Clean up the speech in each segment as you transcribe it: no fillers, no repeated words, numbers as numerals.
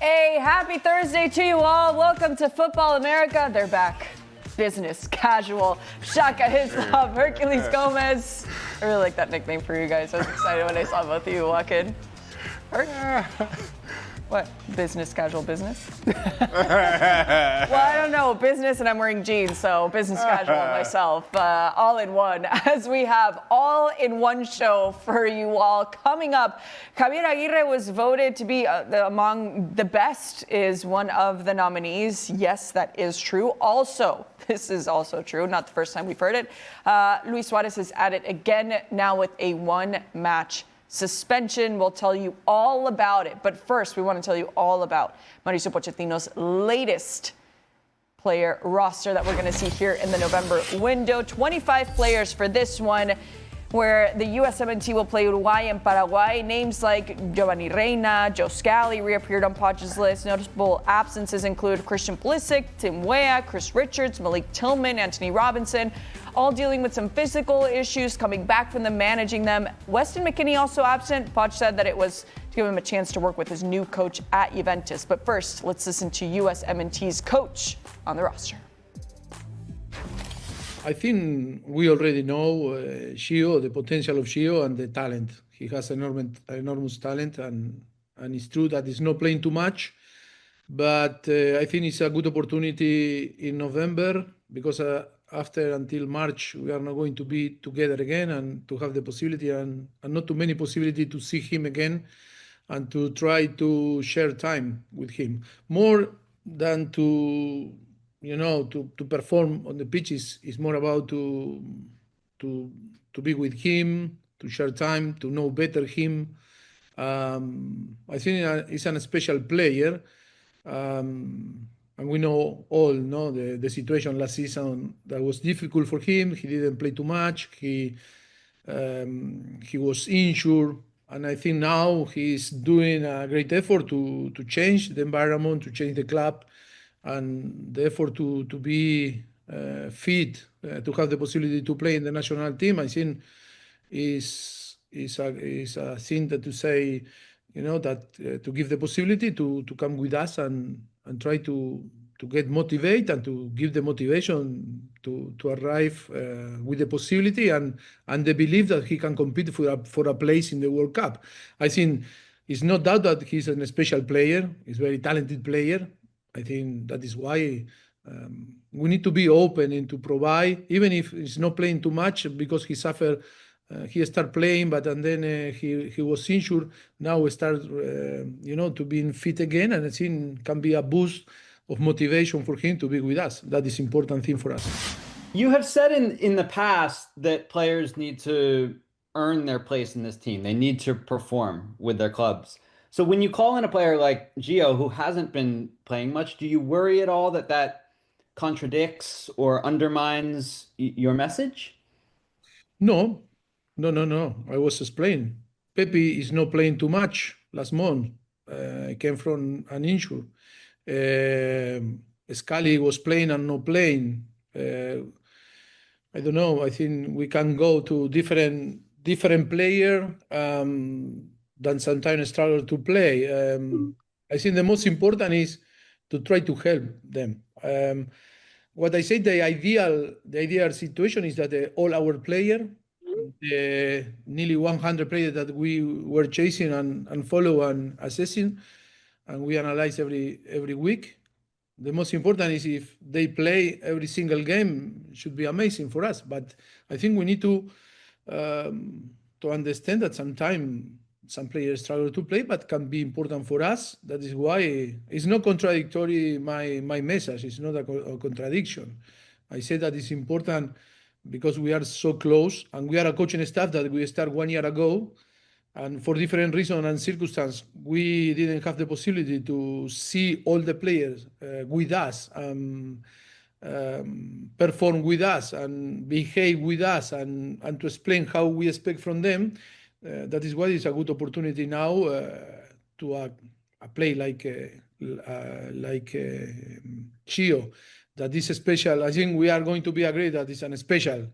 A happy Thursday to you all. Welcome to Football America. They're back. Business casual. Shaka, Hislop, Herculez, Gomez. I really like that nickname for you guys. I was excited when I saw both of you walk in. What? Business casual business? Well, I don't know. Business, and I'm wearing jeans, so business casual myself. All in one. As we have all in one show for you all coming up. Javier Aguirre was voted to be among the best, is one of the nominees. Yes, that is true. Also, this is also true. Not the first time we've heard it. Luis Suarez is at it again, now with a one-match suspension. We'll tell you all about it. But first, we want to tell you all about Mauricio Pochettino's latest player roster that we're going to see here in the November window. 25 players for this one, where the USMNT will play Uruguay and Paraguay. Names like Giovanni Reina, Joe Scally reappeared on Poch's list. Notable absences include Christian Pulisic, Tim Weah, Chris Richards, Malik Tillman, Anthony Robinson, all dealing with some physical issues, coming back from them, managing them. Weston McKennie also absent. Poch said that it was to give him a chance to work with his new coach at Juventus. But first, let's listen to USMNT's coach on the roster. I think we already know Gio, the potential of Gio and the talent. He has enormous talent, and it's true that he's not playing too much. But I think it's a good opportunity in November because until March, we are not going to be together again and to have the possibility and not too many possibility to see him again and to try to share time with him. More than to perform on the pitches is more about to be with him, to share time, to know better him. I think he's a special player. And we all know the situation last season that was difficult for him. He didn't play too much. He was injured. And I think now he's doing a great effort to change the environment, to change the club, and the effort to be fit, to have the possibility to play in the national team. I think is a thing that to say, that to give the possibility to come with us and try to get motivated and to give the motivation to arrive with the possibility and the belief that he can compete for a place in the World Cup. I think it's no doubt that he's a special player. He's a very talented player. I think that is why we need to be open and to provide, even if he's not playing too much because he suffered. He started playing, but then he was injured. Now we start, to being fit again, and I think can be a boost of motivation for him to be with us. That is important thing for us. You have said in the past that players need to earn their place in this team. They need to perform with their clubs. So when you call in a player like Gio, who hasn't been playing much, do you worry at all that contradicts or undermines your message? No. I was explaining. Pepe is not playing too much last month. He came from an injury. Scally was playing and not playing. I don't know. I think we can go to different player than sometimes struggle to play. I think the most important is to try to help them. What I say, the ideal situation is that all our players, the nearly 100 players that we were chasing and follow and assessing, and we analyze every week. The most important is if they play every single game, it should be amazing for us. But I think we need to understand that sometimes some players struggle to play, but can be important for us. That is why it's not contradictory. My message is not a contradiction. I say that it's important because we are so close, and we are a coaching staff that we started 1 year ago, and for different reasons and circumstances, we didn't have the possibility to see all the players with us, perform with us, and behave with us, and to explain how we expect from them. That is why it's a good opportunity now to play like Gio. That is special. I think we are going to be agreed that it's a special,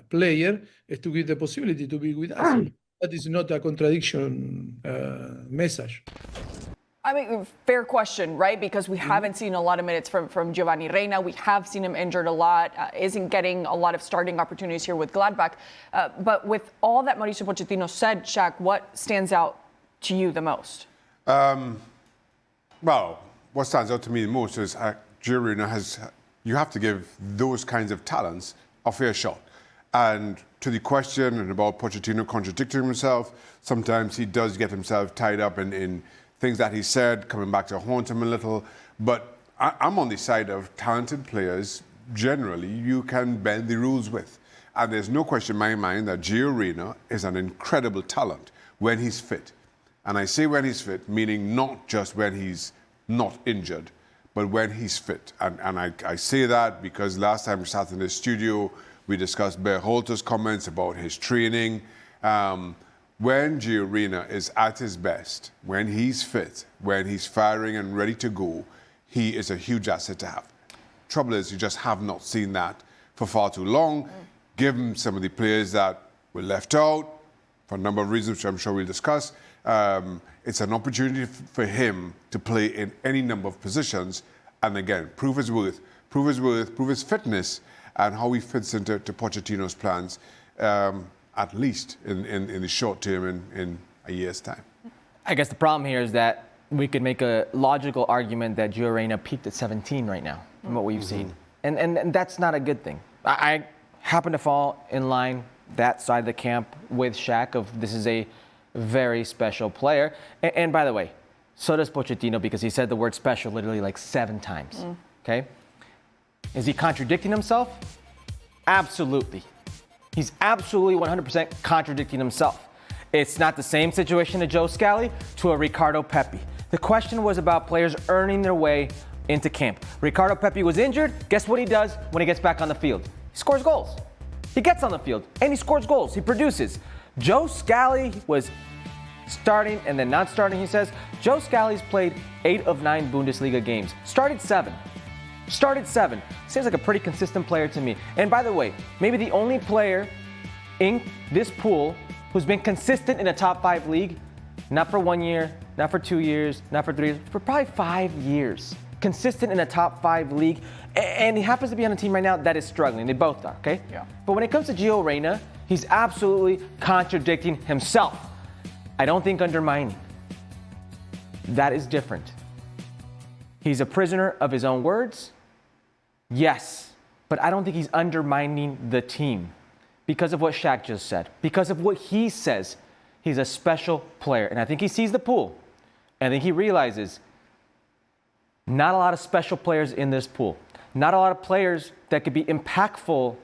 player, is to give the possibility to be with us. That is not a contradiction message. I mean, fair question, right? Because we haven't seen a lot of minutes from Giovanni Reina. We have seen him injured a lot, isn't getting a lot of starting opportunities here with Gladbach. But with all that Mauricio Pochettino said, Shaq, what stands out to you the most? Well, what stands out to me the most is Gio Reyna you have to give those kinds of talents a fair shot. And to the question about Pochettino contradicting himself, sometimes he does get himself tied up in things that he said, coming back to haunt him a little. But I'm on the side of talented players, generally, you can bend the rules with. And there's no question in my mind that Gio Reyna is an incredible talent when he's fit. And I say when he's fit, meaning not just when he's not injured, but when he's fit. And I say that because last time we sat in the studio, we discussed Berhalter's comments about his training. When Gio Reyna is at his best, when he's fit, when he's firing and ready to go, he is a huge asset to have. Trouble is, you just have not seen that for far too long, given some of the players that were left out for a number of reasons, which I'm sure we'll discuss. It's an opportunity for him to play in any number of positions and again, prove his worth, prove his fitness and how he fits into Pochettino's plans, at least in the short term in a year's time. I guess the problem here is that we could make a logical argument that Gio Reyna peaked at 17 right now from what we've seen. And that's not a good thing. I happen to fall in line that side of the camp with Shaq of this is a very special player. And by the way, so does Pochettino because he said the word special literally like 7 times. Okay? Is he contradicting himself? Absolutely. He's absolutely 100% contradicting himself. It's not the same situation to Joe Scally to a Ricardo Pepi. The question was about players earning their way into camp. Ricardo Pepi was injured. Guess what he does when he gets back on the field? He scores goals. He gets on the field and he scores goals. He produces. Joe Scally was starting and then not starting, he says. Joe Scally's played 8 of 9 Bundesliga games. Started 7. Seems like a pretty consistent player to me. And by the way, maybe the only player in this pool who's been consistent in a top 5 league, not for 1 year, not for 2 years, not for 3 years, for probably 5 years. Consistent in a top 5 league. And he happens to be on a team right now that is struggling. They both are, okay? Yeah. But when it comes to Gio Reyna, he's absolutely contradicting himself. I don't think undermining. That is different. He's a prisoner of his own words. Yes, but I don't think he's undermining the team because of what Shaq just said. Because of what he says, he's a special player. And I think he sees the pool. And I think he realizes not a lot of special players in this pool. Not a lot of players that could be impactful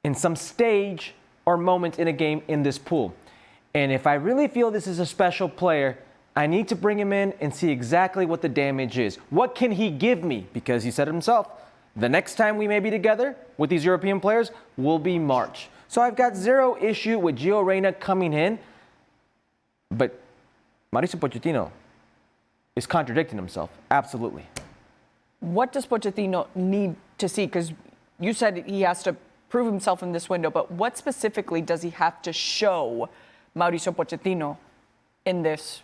in some stage or moment in a game in this pool. And if I really feel this is a special player, I need to bring him in and see exactly what the damage is. What can he give me? Because he said it himself, the next time we may be together with these European players will be March. So I've got zero issue with Gio Reyna coming in, but Mauricio Pochettino is contradicting himself, absolutely. What does Pochettino need to see? Because you said he has to prove himself in this window, but what specifically does he have to show Mauricio Pochettino in this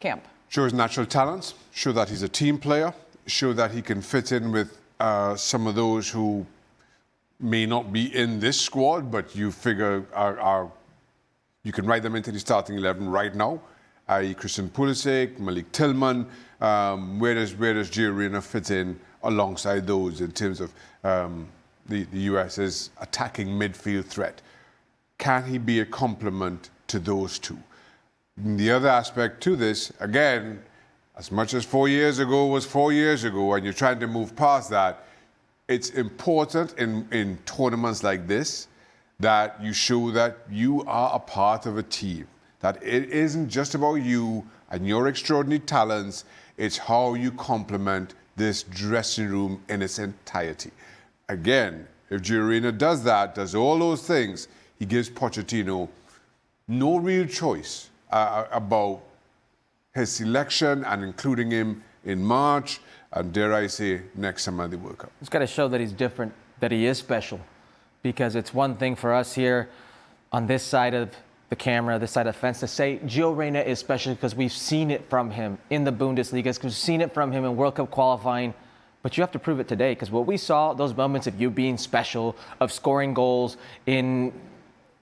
camp? Show his natural talents, show that he's a team player, show that he can fit in with some of those who may not be in this squad, but you figure you can write them into the starting 11 right now, i.e. Christian Pulisic, Malik Tillman. Where does Gio Reyna fit in alongside those in terms of the US's attacking midfield threat? Can he be a complement to those two? The other aspect to this, again, as much as 4 years ago was 4 years ago, and you're trying to move past that, it's important in tournaments like this that you show that you are a part of a team, that it isn't just about you and your extraordinary talents, it's how you complement this dressing room in its entirety. Again, if Gio Reyna does that, does all those things, he gives Pochettino no real choice about his selection and including him in March and, dare I say, next summer at the World Cup. He's got to show that he's different, that he is special, because it's one thing for us here on this side of the camera, this side of the fence, to say Gio Reyna is special because we've seen it from him in the Bundesliga, because we've seen it from him in World Cup qualifying. But you have to prove it today, because what we saw, those moments of you being special, of scoring goals in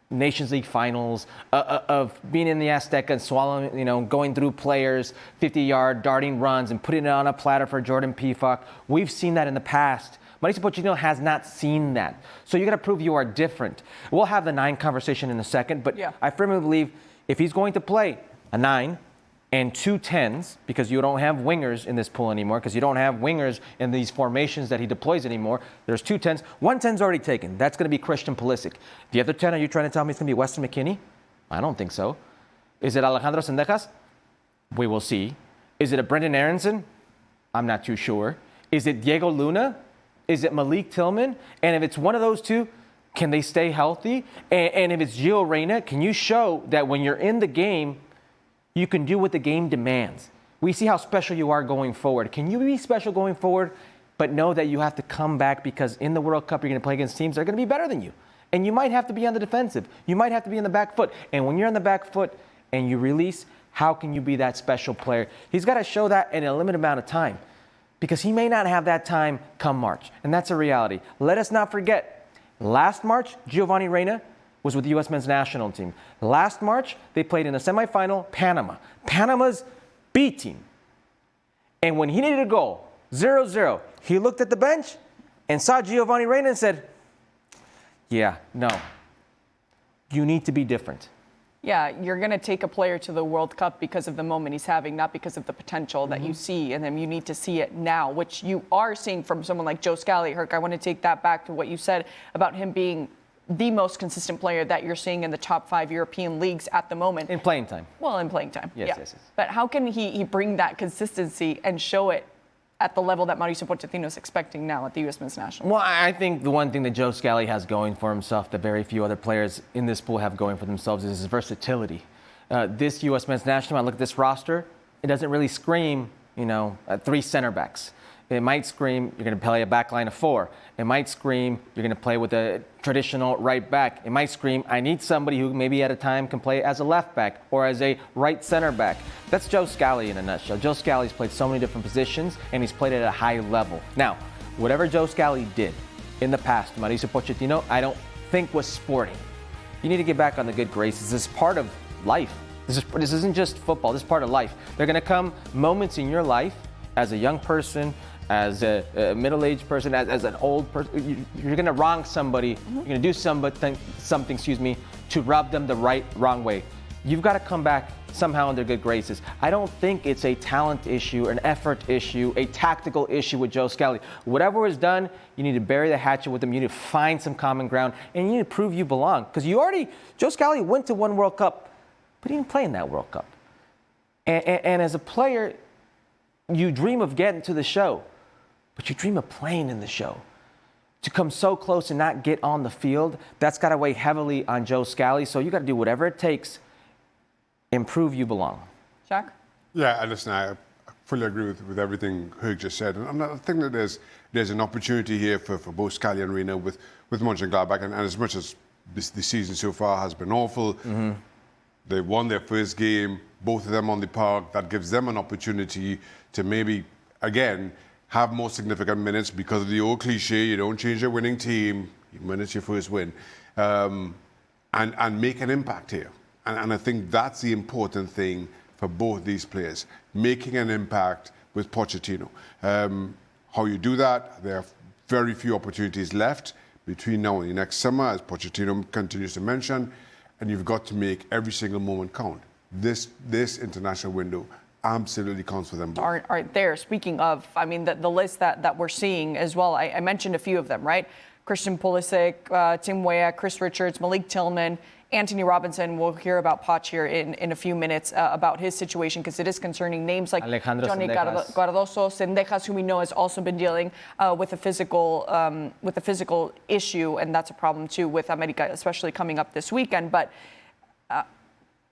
Nations League finals, of being in the Azteca and swallowing, going through players, 50-yard darting runs and putting it on a platter for Jordan Pefok. We've seen that in the past. Mauricio Pochettino has not seen that. So you got to prove you are different. We'll have the 9 conversation in a second, but yeah. I firmly believe if he's going to play a 9 and 2 10s, because you don't have wingers in this pool anymore, because you don't have wingers in these formations that he deploys anymore, there's 2 10s. 1 10's already taken. That's going to be Christian Pulisic. The other 10, are you trying to tell me it's going to be Weston McKennie? I don't think so. Is it Alejandro Sendejas? We will see. Is it a Brendan Aronson? I'm not too sure. Is it Diego Luna? Is it Malik Tillman? And if it's one of those two, can they stay healthy? And if it's Gio Reyna, can you show that when you're in the game, you can do what the game demands? We see how special you are going forward. Can you be special going forward, but know that you have to come back, because in the World Cup, you're going to play against teams that are going to be better than you. And you might have to be on the defensive. You might have to be on the back foot. And when you're on the back foot and you release, how can you be that special player? He's got to show that in a limited amount of time, because he may not have that time come March. And that's a reality. Let us not forget, last March, Giovanni Reyna was with the U.S. men's national team. Last March, they played in the semifinal, Panama. Panama's B team. And when he needed a goal, 0-0, he looked at the bench and saw Giovanni Reyna and said, yeah, no, you need to be different. Yeah, you're going to take a player to the World Cup because of the moment he's having, not because of the potential that you see, and then you need to see it now, which you are seeing from someone like Joe Scally. Herc, I want to take that back to what you said about him being the most consistent player that you're seeing in the top 5 European leagues at the moment. In playing time. Well, in playing time, yes, yeah. yes. But how can he bring that consistency and show it at the level that Mauricio Pochettino is expecting now at the U.S. men's national? Well, I think the one thing that Joe Scally has going for himself that very few other players in this pool have going for themselves is his versatility. This U.S. men's national, I look at this roster, it doesn't really scream, 3 center backs. It might scream, you're going to play a back line of 4. It might scream, you're going to play with a traditional right back. It might scream, I need somebody who maybe at a time can play as a left back or as a right center back. That's Joe Scally in a nutshell. Joe Scally's played so many different positions, and he's played at a high level. Now, whatever Joe Scally did in the past, Mauricio Pochettino, I don't think was sporting. You need to get back on the good graces. This is part of life. This isn't just football. This is part of life. There are going to come moments in your life as a young person, as a middle-aged person, as an old person. You're going to wrong somebody. You're going to do something, to rub them the wrong way. You've got to come back somehow in their good graces. I don't think it's a talent issue, an effort issue, a tactical issue with Joe Scally. Whatever was done, you need to bury the hatchet with him. You need to find some common ground, and you need to prove you belong. Because Joe Scally went to one World Cup, but he didn't play in that World Cup. And as a player, you dream of getting to the show, but you dream of playing in the show. To come so close and not get on the field, that's got to weigh heavily on Joe Scally. So you got to do whatever it takes and prove you belong. Shaka? Yeah, listen, I fully agree with everything Herc just said. And I think that there's an opportunity here for both Scally and Reyna with Mönchengladbach. And as much as the season so far has been awful, they won their first game, both of them on the park. That gives them an opportunity to maybe, again, have more significant minutes because of the old cliche, you don't change your winning team, when it's your first win, and make an impact here. And I think that's the important thing for both these players, making an impact with Pochettino. How you do that, there are very few opportunities left between now and the next summer, as Pochettino continues to mention, and you've got to make every single moment count. This international window absolutely counts for them both. Aren't there. Speaking of, the list that we're seeing as well, I mentioned a few of them, right? Christian Pulisic, Tim Weah, Chris Richards, Malik Tillman, Anthony Robinson. We'll hear about Poch here in a few minutes about his situation, because it is concerning. Names like Johnny Cardoso, Sendejas, who we know has also been dealing with a physical issue, and that's a problem too with America, especially coming up this weekend. But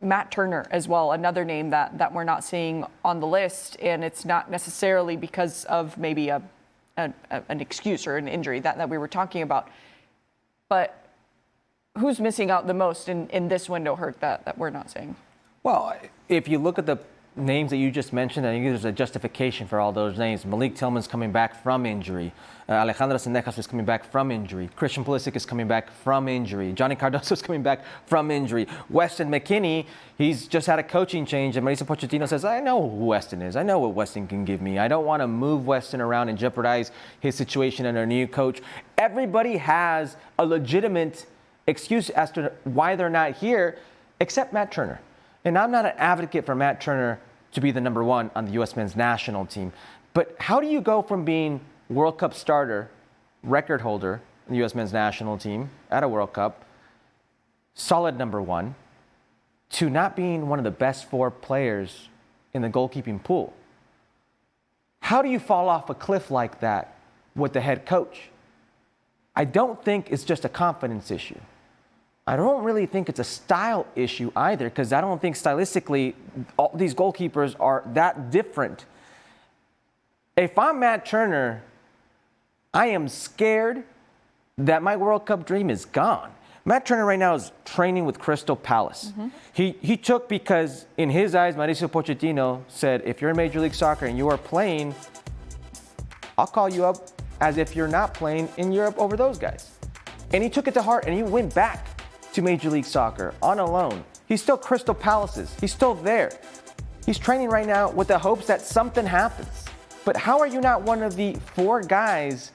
Matt Turner as well, another name that we're not seeing on the list, and it's not necessarily because of maybe an excuse or an injury that we were talking about. But who's missing out the most in this window, Herc, that we're not seeing? Well, if you look at the names that you just mentioned, I think there's a justification for all those names. Malik Tillman's coming back from injury. Alejandro Sendejas is coming back from injury. Christian Pulisic is coming back from injury. Johnny Cardoso is coming back from injury. Weston McKennie, he's just had a coaching change, and Mauricio Pochettino says, I know who Weston is. I know what Weston can give me. I don't want to move Weston around and jeopardize his situation under a new coach. Everybody has a legitimate excuse as to why they're not here, except Matt Turner. And I'm not an advocate for Matt Turner to be the number one on the U.S. men's national team. But how do you go from being World Cup starter, record holder in the U.S. men's national team at a World Cup, solid number one, to not being one of the best 4 players in the goalkeeping pool? How do you fall off a cliff like that with the head coach? I don't think it's just a confidence issue. I don't really think it's a style issue either, because I don't think stylistically all these goalkeepers are that different. If I'm Matt Turner, I am scared that my World Cup dream is gone. Matt Turner right now is training with Crystal Palace. He took, because in his eyes, Mauricio Pochettino said, if you're in Major League Soccer and you are playing, I'll call you up as if you're not playing in Europe over those guys. And he took it to heart, and he went back to Major League Soccer on a loan. He's still Crystal Palace's. He's still there. He's training right now with the hopes that something happens. But how are you not one of the 4 guys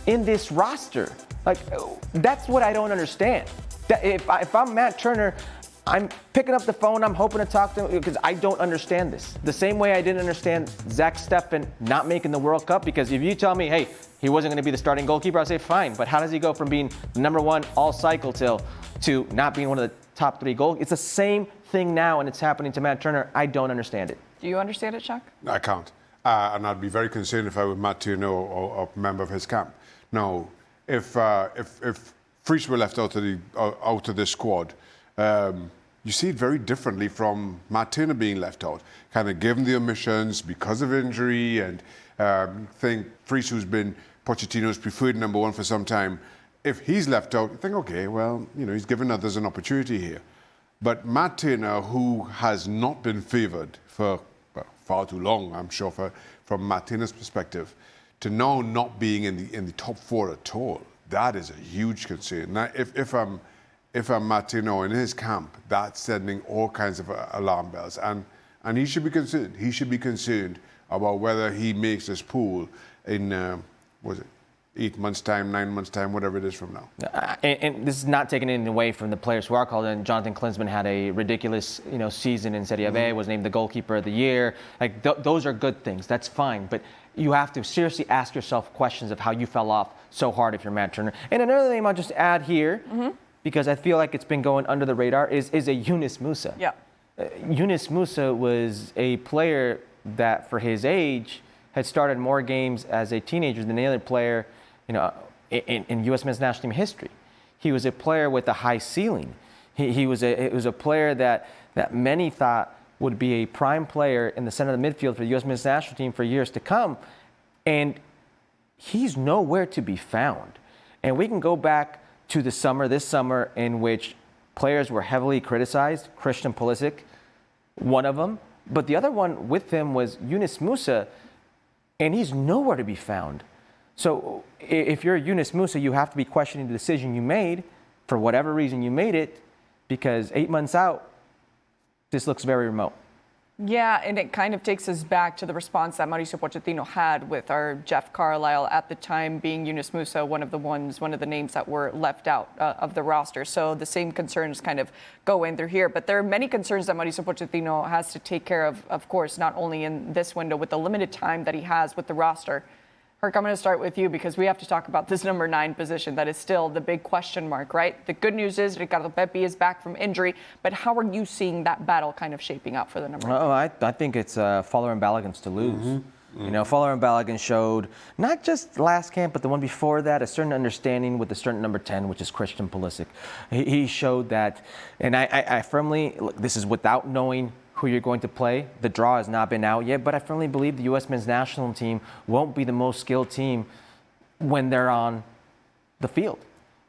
in this roster? Like, that's what I don't understand. That if I'm Matt Turner, I'm picking up the phone, I'm hoping to talk to him, because I don't understand this. The same way I didn't understand Zach Steffen not making the World Cup, because if you tell me, hey, he wasn't going to be the starting goalkeeper, I'll say fine. But how does he go from being number 1 all cycle to not being one of the top 3 goals? It's the same thing now, and it's happening to Matt Turner. I don't understand it. Do you understand it, Shaka? I can't. And I'd be very concerned if I were Matt Turner or a member of his camp. Now, if Frisch were left out of the squad, you see it very differently from Matt Turner being left out. Kind of given the omissions because of injury, and think Frisch, who's been Pochettino's preferred number 1 for some time, if he's left out, you think, okay, well, he's given others an opportunity here. But Matt Turner, who has not been favoured for far too long, I'm sure, from Matt Turner's perspective, to now not being in the top 4 at all, that is a huge concern. Now, if I'm Matt Turner in his camp, that's sending all kinds of alarm bells, and he should be concerned. He should be concerned about whether he makes this pool in 8 months' time, 9 months' time, whatever it is from now. And this is not taking anything away from the players who are called in. Jonathan Klinsmann had a ridiculous, season in Serie A, was named the goalkeeper of the year. Like those are good things. That's fine. But you have to seriously ask yourself questions of how you fell off so hard if you're Matt Turner. And another thing I'll just add here, because I feel like it's been going under the radar, is a Yunus Musa. Yeah. Yunus Musa was a player that, for his age, had started more games as a teenager than any other player in U.S. men's national team history. He was a player with a high ceiling. He was a player that many thought would be a prime player in the center of the midfield for the U.S. men's national team for years to come. And he's nowhere to be found. And we can go back to this summer in which players were heavily criticized. Christian Pulisic, one of them. But the other one with him was Yunus Musa, and he's nowhere to be found. So if you're Yunus Musa, you have to be questioning the decision you made, for whatever reason you made it, because 8 months out, this looks very remote. Yeah, and it kind of takes us back to the response that Mauricio Pochettino had with our Jeff Carlisle at the time being Yunus Musa, one of the names that were left out of the roster. So the same concerns kind of go in through here. But there are many concerns that Mauricio Pochettino has to take care of course, not only in this window with the limited time that he has with the roster. Herc, I'm going to start with you because we have to talk about this number 9 position that is still the big question mark, right? The good news is Ricardo Pepi is back from injury, but how are you seeing that battle kind of shaping up for the number 9? Oh, I think it's Fowler and Balogun's to lose. Fowler and Balogun showed, not just last camp, but the one before that, a certain understanding with a certain number 10, which is Christian Pulisic. He showed that, and I firmly, look, this is without knowing who you're going to play. The draw has not been out yet, but I firmly believe the U.S. men's national team won't be the most skilled team when they're on the field.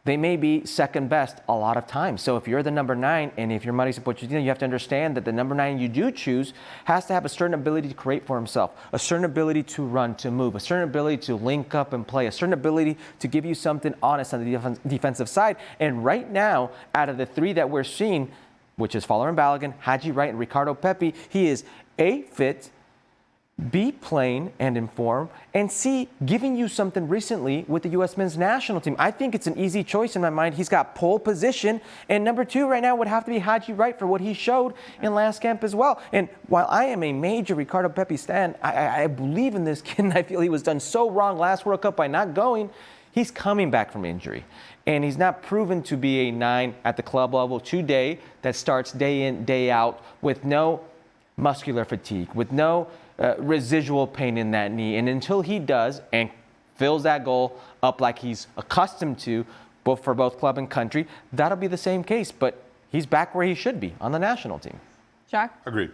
they may be second best a lot of times. So if you're the number 9 and if you're Mauricio Pochettino, you have to understand that the number 9 you do choose has to have a certain ability to create for himself, a certain ability to run, to move, a certain ability to link up and play, a certain ability to give you something honest on the defensive side. And right now, out of the 3 that we're seeing, which is Fowler and Balogun, Haji Wright, and Ricardo Pepi, he is A, fit, B, playing and in form, and C, giving you something recently with the U.S. men's national team. I think it's an easy choice in my mind. He's got pole position, and number 2 right now would have to be Haji Wright for what he showed in last camp as well. And while I am a major Ricardo Pepi stan, I believe in this kid, and I feel he was done so wrong last World Cup by not going. He's coming back from injury, and he's not proven to be a 9 at the club level today that starts day in, day out with no muscular fatigue, with no residual pain in that knee. And until he does and fills that goal up like he's accustomed to, both for both club and country, that'll be the same case. But he's back where he should be on the national team. Jack? Agreed.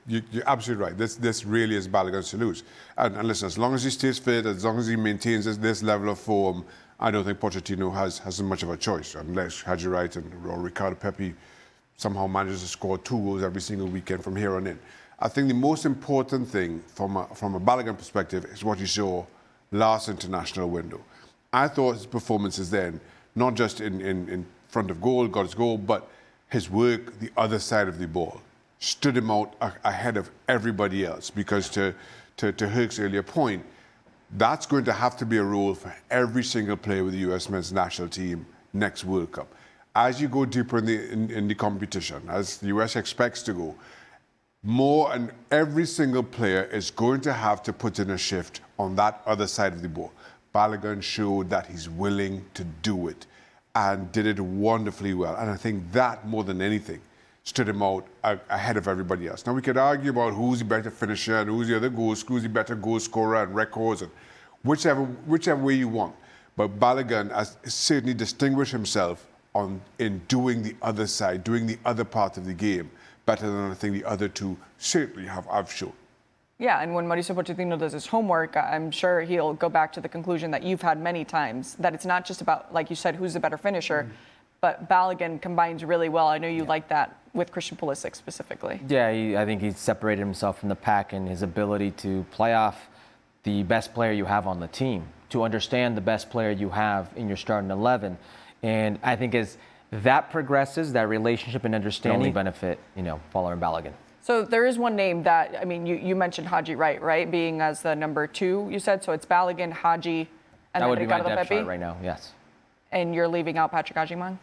You're absolutely right. This really is Balogun's to lose. And listen, as long as he stays fit, as long as he maintains this level of form, I don't think Pochettino has much of a choice, unless Haji Wright or Ricardo Pepi somehow manages to score 2 goals every single weekend from here on in. I think the most important thing from a Balogun perspective is what he saw last international window. I thought his performances then, not just in front of goal, got his goal, but his work the other side of the ball stood him out ahead of everybody else. Because to Herc's earlier point, that's going to have to be a role for every single player with the U.S. men's national team next World Cup. As you go deeper in the competition, as the U.S. expects to go, more and every single player is going to have to put in a shift on that other side of the ball. Balogun showed that he's willing to do it and did it wonderfully well. And I think that, more than anything, stood him out ahead of everybody else. Now, we could argue about who's the better finisher and who's the other who's the better goal scorer and records, and whichever way you want. But Balogun has certainly distinguished himself in doing the other side, doing the other part of the game, better than I think the other 2 certainly have shown. Yeah, and when Mauricio Pochettino does his homework, I'm sure he'll go back to the conclusion that you've had many times, that it's not just about, like you said, who's the better finisher, but Balogun combines really well. I know you like that with Christian Pulisic specifically. Yeah, I think he's separated himself from the pack in his ability to play off the best player you have on the team, to understand the best player you have in your starting 11. And I think as that progresses, that relationship and understanding only benefit, Fowler and Balogun. So there is one name that, I mean, you mentioned Haji Wright, right? Being as the number 2, you said. So it's Balogun, Haji, and that would then be my Ricardo depth Pepi? chart right now, yes. And you're leaving out Patrick Agyemang?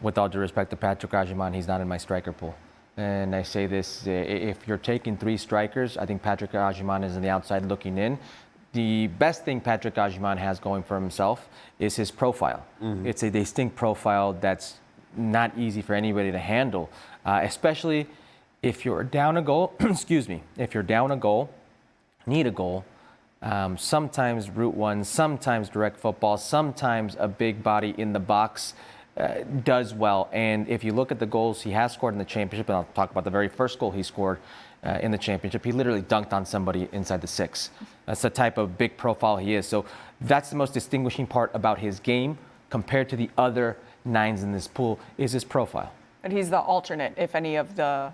With all due respect to Patrick Agyemang, he's not in my striker pool. And I say this, if you're taking 3 strikers, I think Patrick Agyemang is on the outside looking in. The best thing Patrick Agyemang has going for himself is his profile. Mm-hmm. It's a distinct profile that's not easy for anybody to handle, especially if you're down a goal, if you're down a goal, need a goal, sometimes route one, sometimes direct football, sometimes a big body in the box does well. And if you look at the goals he has scored in the championship, and I'll talk about the very first goal he scored in the championship, he literally dunked on somebody inside the 6. That's the type of big profile he is. So that's the most distinguishing part about his game compared to the other 9s in this pool is his profile. And he's the alternate if any of the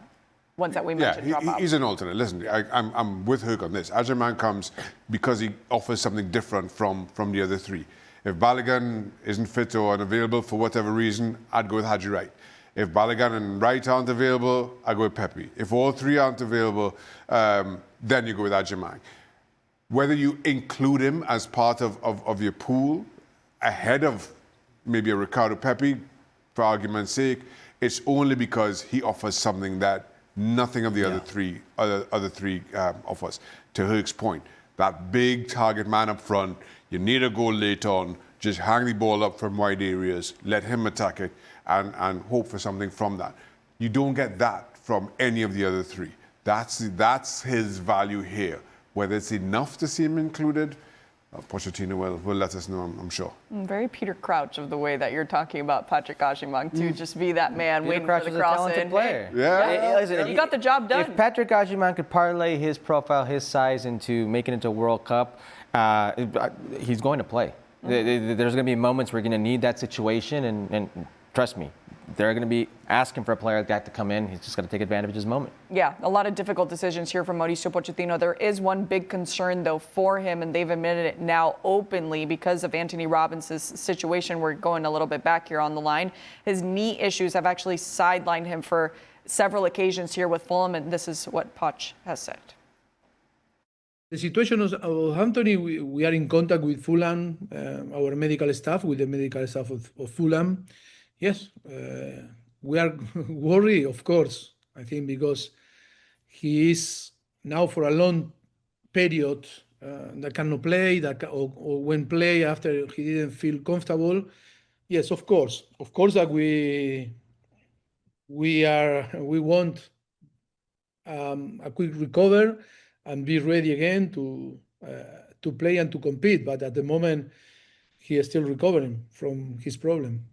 ones that we mentioned drop out. He's an alternate. Listen, I'm with Herc on this. Agyemang comes because he offers something different from the other 3. If Balogun isn't fit or unavailable for whatever reason, I'd go with Haji Wright. If Balogun and Wright aren't available, I go with Pepi. If all 3 aren't available, then you go with Agyemang. Whether you include him as part of your pool ahead of maybe a Ricardo Pepi, for argument's sake, it's only because he offers something that nothing of the other three offers. To Herc's point, that big target man up front, you need a goal late on, just hang the ball up from wide areas, let him attack it, and hope for something from that. You don't get that from any of the other 3. That's his value here. Whether it's enough to see him included, Pochettino will let us know, I'm sure. Very Peter Crouch of the way that you're talking about Patrick Agyemang, to just be that man waiting for the cross in. Player. Yeah. You got the job done. If Patrick Agyemang could parlay his profile, his size into making it to World Cup, he's going to play. There's going to be moments where you're going to need that situation, and trust me, they're going to be asking for a player like that to come in. He's just got to take advantage of his moment. Yeah, a lot of difficult decisions here from Mauricio Pochettino. There is one big concern, though, for him, and they've admitted it now openly because of Anthony Robinson's situation. We're going a little bit back here on the line. His knee issues have actually sidelined him for several occasions here with Fulham, and this is what Poch has said. The situation of Anthony, we are in contact with Fulham, our medical staff, with the medical staff of Fulham. Yes, we are worried, of course, I think, because he is now for a long period that cannot play, or when play after he didn't feel comfortable. Yes, of course that we want a quick recover and be ready again to play and to compete. But at the moment, he is still recovering from his problem.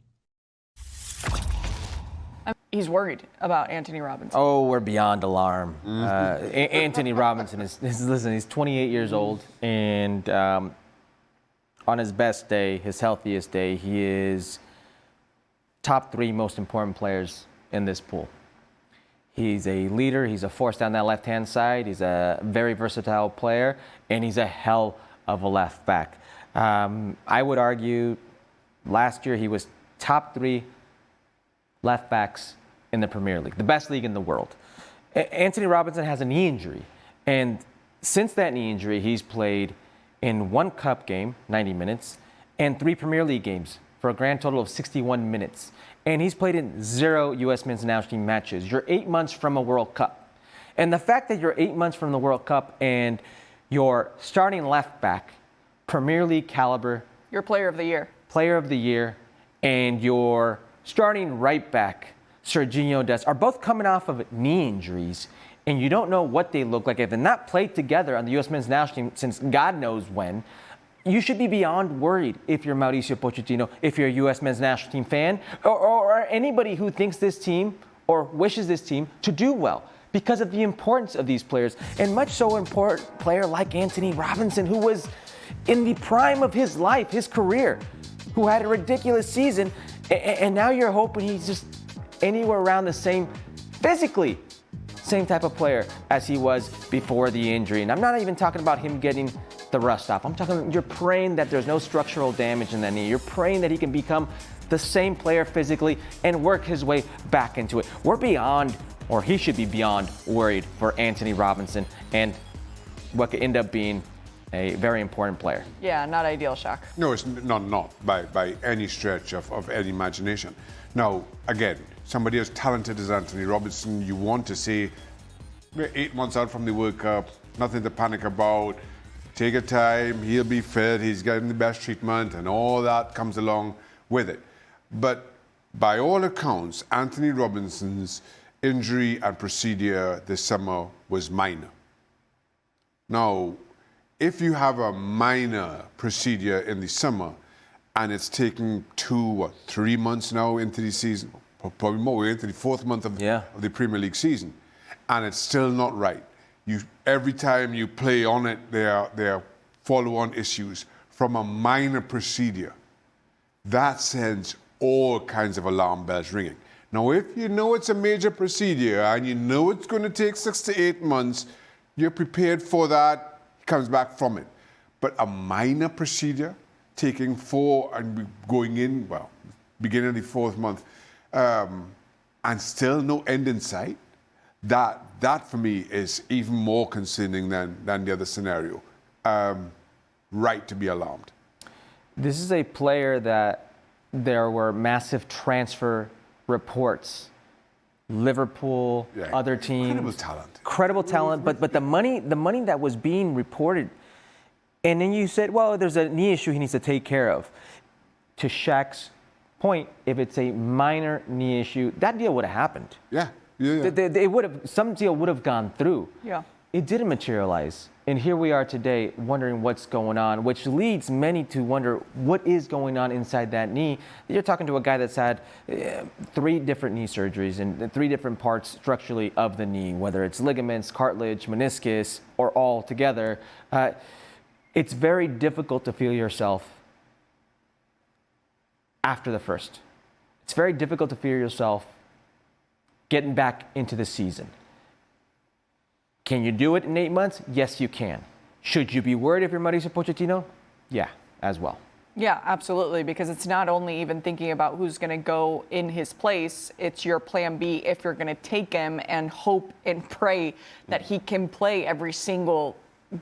He's worried about Anthony Robinson. Oh, we're beyond alarm. Anthony Robinson listen, he's 28 years old, and on his best day, his healthiest day, he is top 3 most important players in this pool. He's a leader. He's a force down that left-hand side. He's a very versatile player, and he's a hell of a left back. I would argue last year he was top 3 left backs in the Premier League, the best league in the world. Anthony Robinson has a knee injury, and since that knee injury, he's played in 1 cup game, 90 minutes, and 3 Premier League games for a grand total of 61 minutes. And he's played in 0 U.S. men's national team matches. You're 8 months from a World Cup. And the fact that you're 8 months from the World Cup and your starting left back, Premier League caliber, Your player of the year, and your starting right back, Serginho Dest, are both coming off of knee injuries, and you don't know what they look like. If they're not played together on the U.S. men's national team since God knows when, you should be beyond worried if you're Mauricio Pochettino, if you're a U.S. men's national team fan, or anybody who thinks this team or wishes this team to do well because of the importance of these players, and much so important player like Anthony Robinson, who was in the prime of his life, his career, who had a ridiculous season, and now you're hoping he's just anywhere around the same, physically, same type of player as he was before the injury. And I'm not even talking about him getting the rust off. I'm talking, you're praying that there's no structural damage in that knee. You're praying that he can become the same player physically and work his way back into it. We're beyond, or he should be beyond, worried for Anthony Robinson and what could end up being a very important player. Yeah, not ideal, Shaka. No, it's not by any stretch of any imagination. Now, again, somebody as talented as Anthony Robinson, you want to say, we're 8 months out from the World Cup, nothing to panic about, take your time, he'll be fit, he's getting the best treatment, and all that comes along with it. But by all accounts, Anthony Robinson's injury and procedure this summer was minor. Now, if you have a minor procedure in the summer and it's taking 3 months now into the season, probably more, we're into the 4th month of the Premier League season, and it's still not right. Every time you play on it, there are follow-on issues from a minor procedure. That sends all kinds of alarm bells ringing. Now, if you know it's a major procedure and you know it's going to take 6 to 8 months, you're prepared for that, comes back from it. But a minor procedure, taking 4 and going in, beginning of the 4th month, and still no end in sight, that for me is even more concerning than the other scenario. Right to be alarmed. This is a player that there were massive transfer reports. Liverpool, other teams. Incredible talent, but the money that was being reported, and then you said, well, there's a knee issue he needs to take care of. To Shaq's point, if it's a minor knee issue, that deal would have happened. Some deal would have gone through. Yeah. It didn't materialize. And here we are today wondering what's going on, which leads many to wonder what is going on inside that knee. You're talking to a guy that's had 3 different knee surgeries and 3 different parts structurally of the knee, whether it's ligaments, cartilage, meniscus, or all together. It's very difficult to feel yourself after the first. It's very difficult to feel yourself getting back into the season. Can you do it in 8 months? Yes, you can. Should you be worried if you're Mauricio Pochettino? Yeah, as well. Yeah, absolutely, because it's not only even thinking about who's going to go in his place, it's your plan B if you're going to take him and hope and pray that he can play every single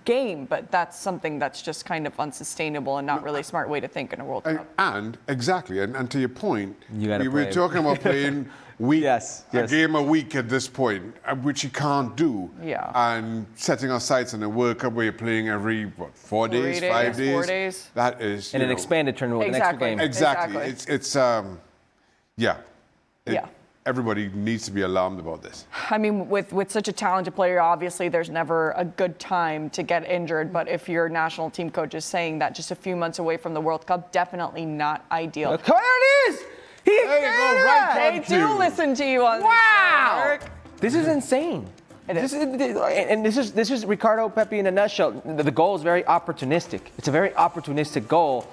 game. But that's something that's just kind of unsustainable and not really a smart way to think in a World Cup. And exactly, and to your point, You gotta we're play. talking about playing Yes. a game a week at this point, which you can't do. Yeah. And setting our sights on a World Cup where you're playing every, 4 days, 5 days? 4 days. That is, In an expanded tournament with an extra game. Exactly. Exactly. Yeah. Everybody needs to be alarmed about this. I mean, with such a talented player, obviously there's never a good time to get injured. But if your national team coach is saying that just a few months away from the World Cup, definitely not ideal. There it is! There you go, right They on do cue. listen to you on Wow! this show, Eric. This is insane. This is Ricardo Pepi in a nutshell. The goal is very opportunistic. It's a very opportunistic goal,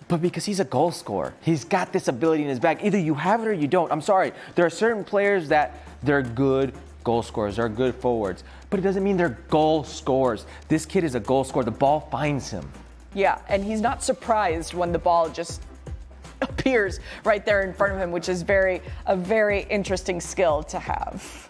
but because he's a goal scorer, he's got this ability in his bag. Either you have it or you don't. I'm sorry. There are certain players that they're good goal scorers, they're good forwards, but it doesn't mean they're goal scorers. This kid is a goal scorer. The ball finds him. Yeah, and he's not surprised when the ball just appears right there in front of him, which is a very interesting skill to have.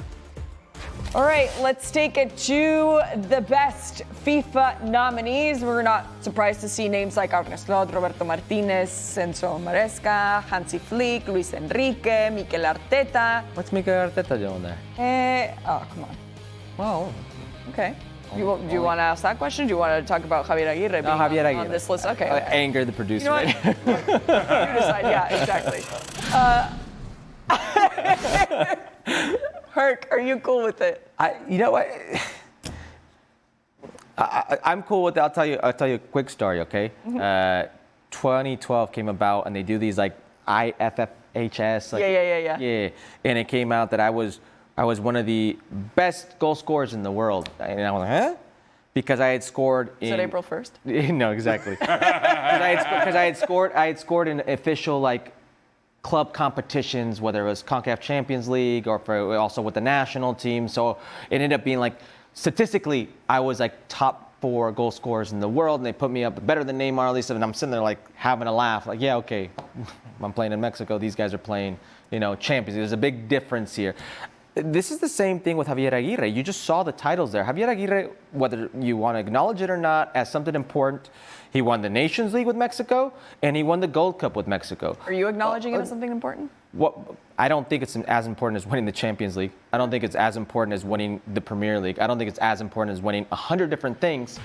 All right, let's take it to the best FIFA nominees. We're not surprised to see names like Herculez, Roberto Martinez, Enzo Maresca, Hansi Flick, Luis Enrique, Mikel Arteta. What's Mikel Arteta doing there? Come on. Well, Okay. Do you want to ask that question? Do you want to talk about Javier Aguirre being Javier on Aguirre. this list? Okay. Anger the producer. You know what? You decide. Yeah, exactly. Herc, are you cool with it? You know what? I'm cool with it. I'll tell you a quick story, okay? 2012 came about, and they do these like IFFHS. Like, Yeah. And it came out that I was one of the best goal scorers in the world, and I was like, huh? Because I had scored in. Is it April 1st? No, exactly. Because I had scored in official like club competitions, whether it was CONCACAF Champions League or also with the national team. So it ended up being like, statistically, I was like top 4 goal scorers in the world, and they put me up better than Neymar, at least. And I'm sitting there like having a laugh, like, yeah, okay, I'm playing in Mexico. These guys are playing, Champions League. There's a big difference here. This is the same thing with Javier Aguirre. You just saw the titles there. Javier Aguirre, whether you want to acknowledge it or not, as something important, he won the Nations League with Mexico, and he won the Gold Cup with Mexico. Are you acknowledging it as something important? I don't think it's as important as winning the Champions League. I don't think it's as important as winning the Premier League. I don't think it's as important as winning 100 different things.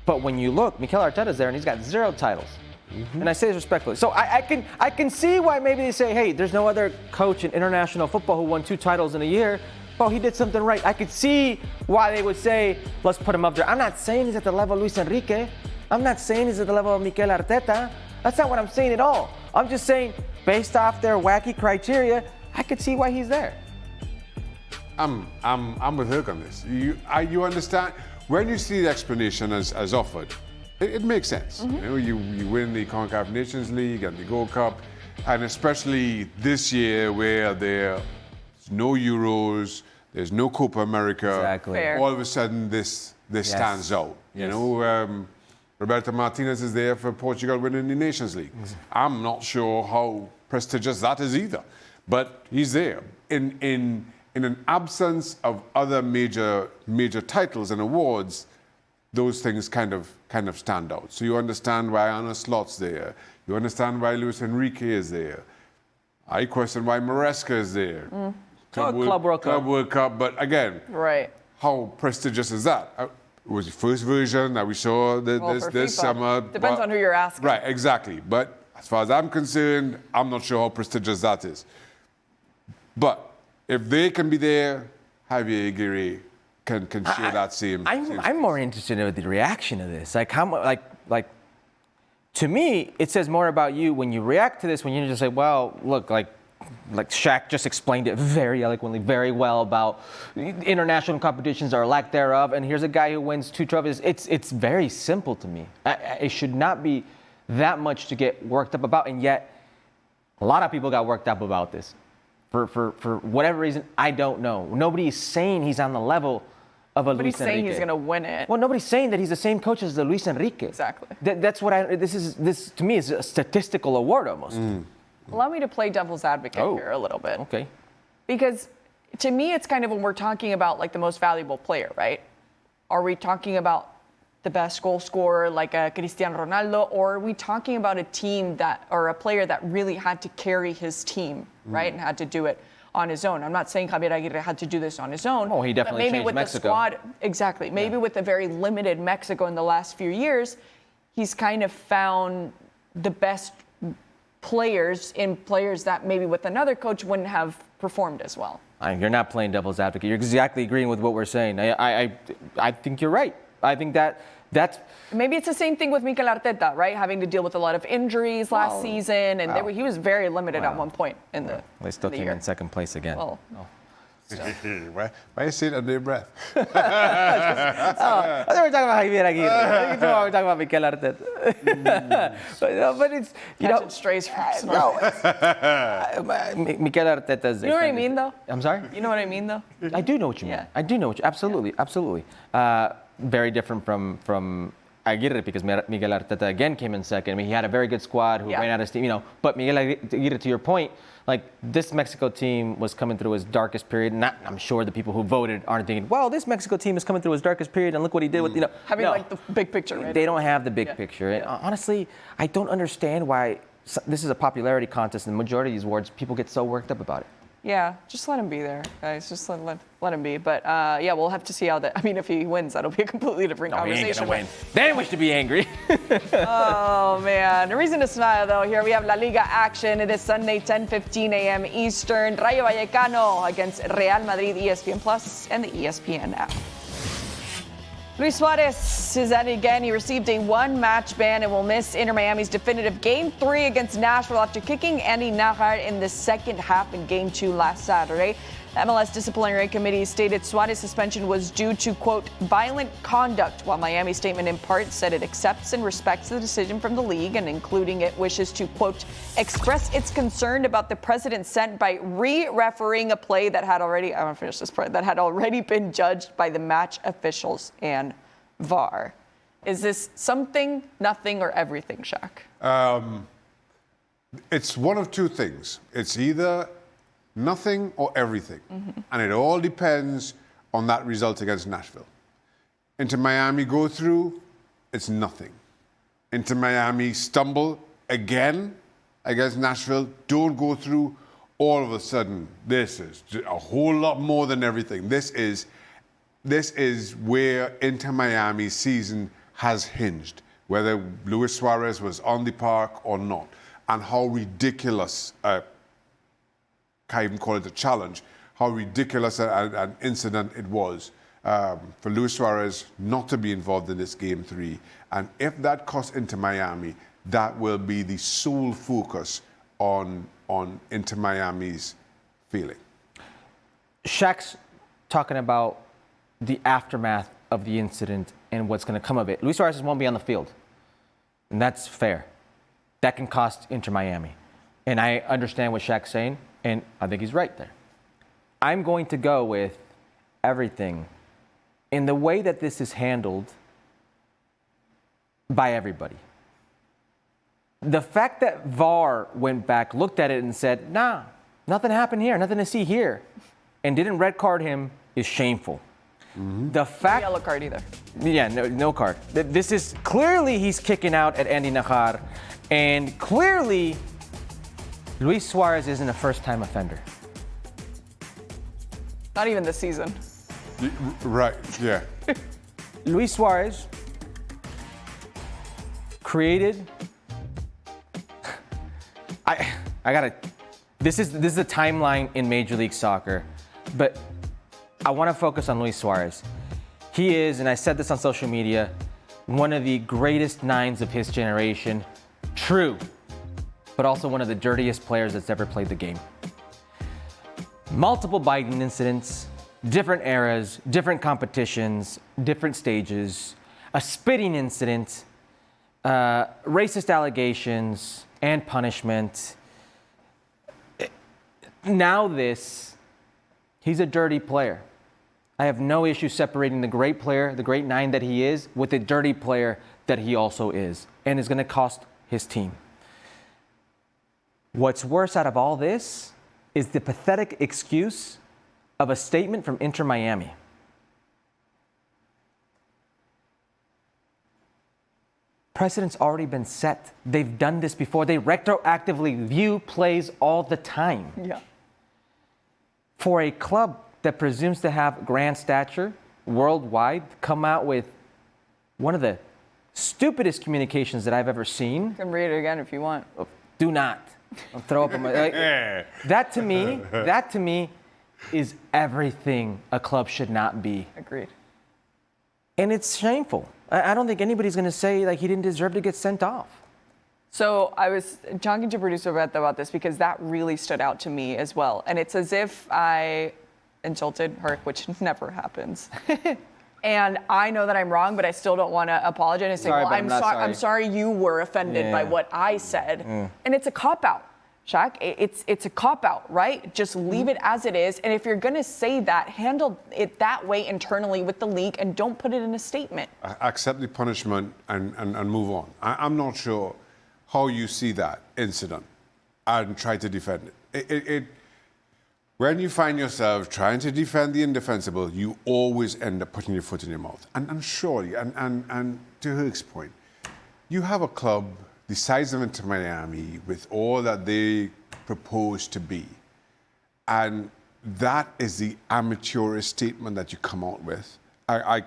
But when you look, Mikel Arteta's there, and he's got 0 titles. And I say this respectfully. So I can see why maybe they say, hey, there's no other coach in international football who won 2 titles in a year. Well, he did something right. I could see why they would say, let's put him up there. I'm not saying he's at the level of Luis Enrique. I'm not saying he's at the level of Mikel Arteta. That's not what I'm saying at all. I'm just saying, based off their wacky criteria, I could see why he's there. I'm with Herc on this. You understand when you see the explanation as offered, it makes sense. You win the CONCACAF Nations League and the Gold Cup, and especially this year where there's no Euros, there's no Copa America. Exactly. Fair. All of a sudden, this stands out. Yes. Roberto Martinez is there for Portugal winning the Nations League. I'm not sure how prestigious that is either, but he's there. In an absence of other major titles and awards, those things kind of stand out. So you understand why Arne Slot's there. You understand why Luis Enrique is there. I question why Maresca is there. Club World Cup. Club World Cup, but again, Right. how prestigious is that? It was the first version that we saw this For this FIFA. summer. Depends on who you're asking. Right, exactly. But as far as I'm concerned, I'm not sure how prestigious that is. But if they can be there, Javier Aguirre can share that same. I'm more interested in the reaction to this. Like to me, it says more about you when you react to this. When you just say, "Well, look, like Shaq just explained it very eloquently, very well about international competitions or lack thereof." And here's a guy who wins 2 trophies. It's very simple to me. It should not be that much to get worked up about, and yet A lot of people got worked up about this. For whatever reason, I don't know. Nobody's saying he's on the level of a Luis Nobody's saying Enrique. he's going to win it. Well, nobody's saying that he's the same coach as the Luis Enrique. Exactly. That's what this to me is a statistical award almost. Allow me to play devil's advocate Oh. here a little bit. Okay. Because to me, it's kind of when we're talking about like the most valuable player, right? Are we talking about the best goal scorer like a Cristiano Ronaldo, or are we talking about a team that, or a player that really had to carry his team, right, and had to do it on his own? I'm not saying Javier Aguirre had to do this on his own. Oh, he definitely but maybe changed with Mexico. the squad, exactly. Maybe with the very limited Mexico in the last few years, he's kind of found the best players in players that maybe with another coach wouldn't have performed as well. You're not playing devil's advocate. You're exactly agreeing with what we're saying. I think you're right. I think that's Maybe it's the same thing with Mikel Arteta, right? Having to deal with a lot of injuries last season, and he was very limited at one point in the they still the came year. in second place again. Well, Why are you saying it under your breath? I thought we were talking about Javier Aguirre. I think we're talking about Mikel Arteta. but it's catching strays from Mikel Arteta's. You know what I mean, though? I'm sorry. You know what I mean, though? I do know what you mean. Yeah. I do know what you. Absolutely. Very different from Aguirre, because Miguel Arteta again came in second. I mean, he had a very good squad who ran out of steam, But Miguel Aguirre, to your point, like this Mexico team was coming through his darkest period. I'm sure the people who voted aren't thinking, "Well, this Mexico team is coming through his darkest period, and look what he did with Having no. like the big picture, right? They don't have the big picture. And honestly, I don't understand why this is a popularity contest, and the majority of these awards, people get so worked up about it. Yeah, just let him be there, guys. Just let him be. But we'll have to see how that. I mean, if he wins, that'll be a completely different No, he conversation. ain't gonna win. Then we should be angry. Oh man, a reason to smile though. Here we have La Liga action. It is Sunday, 10:15 a.m. Eastern. Rayo Vallecano against Real Madrid, ESPN Plus and the ESPN app. Luis Suarez is at it again. He received a one-match ban and will miss Inter Miami's definitive Game 3 against Nashville after kicking Andy Najar in the second half in Game 2 last Saturday. The MLS disciplinary committee stated Suarez's suspension was due to, quote, violent conduct, while Miami's statement in part said it accepts and respects the decision from the league, and including it wishes to, quote, express its concern about the precedent set by re-refereeing a play that had already, I want to finish this part, that had already been judged by the match officials and VAR. Is this something, nothing, or everything, Shaq? It's one of two things. It's either nothing or everything. And it all depends on that result against Nashville. Inter Miami go through, it's nothing. Inter Miami stumble again against Nashville, don't go through, all of a sudden, this is a whole lot more than everything. This is where Inter Miami's season has hinged, whether Luis Suarez was on the park or not, and how ridiculous, can't even call it a challenge, how ridiculous an incident it was for Luis Suarez not to be involved in this Game 3. And if that costs Inter Miami, that will be the sole focus on Inter Miami's feeling. Shaq's talking about the aftermath of the incident and what's going to come of it. Luis Suarez won't be on the field, and that's fair. That can cost Inter Miami. And I understand what Shaq's saying, and I think he's right there. I'm going to go with everything in the way that this is handled by everybody. The fact that VAR went back, looked at it, and said, nah, nothing happened here, nothing to see here, and didn't red card him is shameful. The fact, No yellow card either. yeah, no card. This is clearly he's kicking out at Andy Najar, and clearly Luis Suarez isn't a first-time offender. Not even this season. Right, yeah. Luis Suarez created. I gotta. This is the timeline in Major League Soccer, but I want to focus on Luis Suarez. He is, and I said this on social media, one of the greatest nines of his generation. True, but also one of the dirtiest players that's ever played the game. Multiple biting incidents, different eras, different competitions, different stages, a spitting incident, racist allegations and punishment. he's a dirty player. I have no issue separating the great player, the great 9 that he is, with the dirty player that he also is, and is going to cost his team. What's worse out of all this is the pathetic excuse of a statement from Inter Miami. Precedent's already been set. They've done this before. They retroactively view plays all the time. Yeah. For a club that presumes to have grand stature worldwide come out with one of the stupidest communications that I've ever seen. You can read it again if you want. Do not. I'll throw up on my... that to me is everything a club should not be. Agreed. And it's shameful. I don't think anybody's going to say like he didn't deserve to get sent off. So I was talking to producer Beto about this because that really stood out to me as well. And it's as if I insulted Herc, which never happens. And I know that I'm wrong, but I still don't want to apologize and say, Sorry, well, but I'm sorry you were offended by what I said. And it's a cop-out, Shaq. It's a cop-out, right? Just leave it as it is. And if you're going to say that, handle it that way internally with the league and don't put it in a statement. Accept the punishment and move on. I'm not sure how you see that incident and try to defend it. When you find yourself trying to defend the indefensible, you always end up putting your foot in your mouth. And surely, and to Herc's point, you have a club the size of Inter Miami with all that they propose to be. And that is the amateurish statement that you come out with. I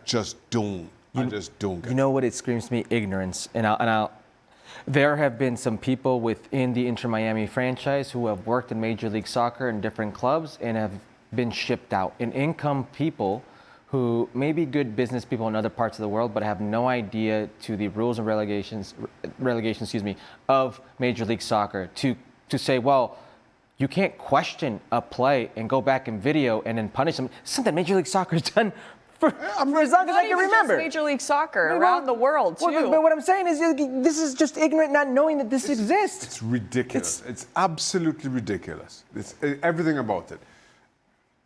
just don't. I just don't get it. You know what? It screams to me ignorance. There have been some people within the Inter Miami franchise who have worked in Major League Soccer in different clubs and have been shipped out. And income people who may be good business people in other parts of the world, but have no idea to the rules and relegation, of Major League Soccer to say, well, you can't question a play and go back and video and then punish them. Something Major League Soccer has done for as long as I can remember. Just Major League Soccer around the world too. But what I'm saying is, this is just ignorant, not knowing that this exists. It's ridiculous. It's absolutely ridiculous. It's everything about it.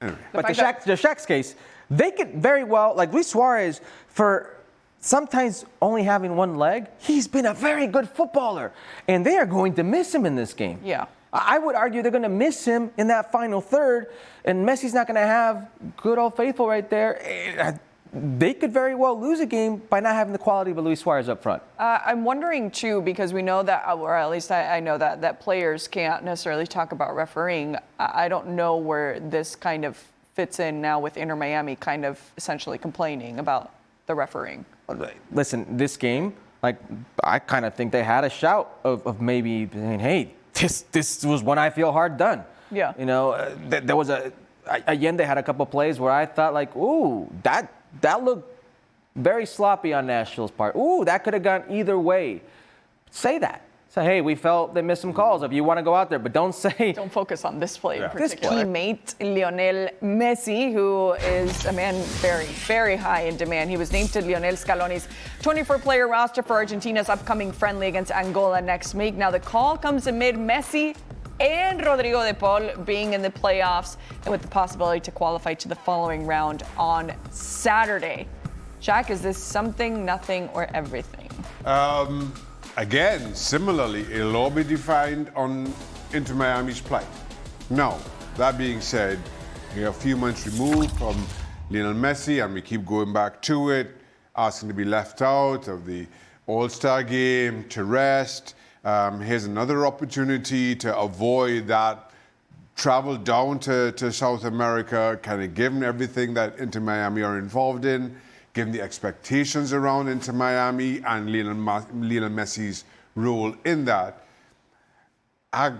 Anyway. But the Shaq's case, they could very well, like Luis Suarez, for sometimes only having one leg, he's been a very good footballer, and they are going to miss him in this game. Yeah. I would argue they're going to miss him in that final third, and Messi's not going to have good old faithful right there. They could very well lose a game by not having the quality of a Luis Suarez up front. I'm wondering, too, because we know that, or at least I know that players can't necessarily talk about refereeing. I don't know where this kind of fits in now with Inter Miami kind of essentially complaining about the refereeing. Listen, this game, like, I kind of think they had a shout of maybe saying, hey, this was one I feel hard done. Yeah. You know, there was Allende had a couple plays where I thought like, ooh, that looked very sloppy on Nashville's part. Ooh, that could have gone either way. Say that. Say, hey, we felt they missed some calls. If you want to go out there, but don't say. Don't focus on this play in This particular. Teammate Lionel Messi, who is a man very, very high in demand. He was named to Lionel Scaloni's 24-player roster for Argentina's upcoming friendly against Angola next week. Now, the call comes amid Messi and Rodrigo de Paul being in the playoffs and with the possibility to qualify to the following round on Saturday. Shaq, is this something, nothing, or everything? Again, similarly, it'll all be defined on Inter Miami's plight. Now, that being said, we're a few months removed from Lionel Messi, and we keep going back to it, asking to be left out of the All-Star game, to rest. Here's another opportunity to avoid that travel down to South America, kind of given everything that Inter Miami are involved in, given the expectations around Inter Miami and Lionel Messi's role in that. I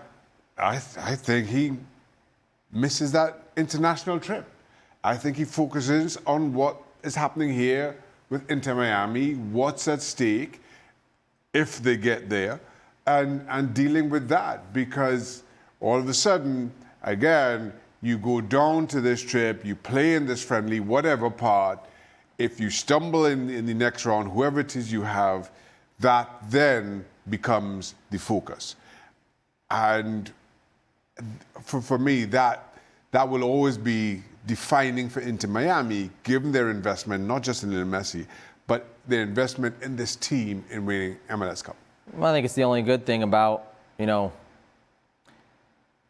think he misses that international trip. I think he focuses on what is happening here with Inter Miami, what's at stake if they get there, and dealing with that, because all of a sudden, again, you go down to this trip, you play in this friendly, whatever part. If you stumble in the next round, whoever it is you have, that then becomes the focus. And for me, that will always be defining for Inter Miami, given their investment, not just in Lionel Messi, but their investment in this team in winning MLS Cup. Well, I think it's the only good thing about,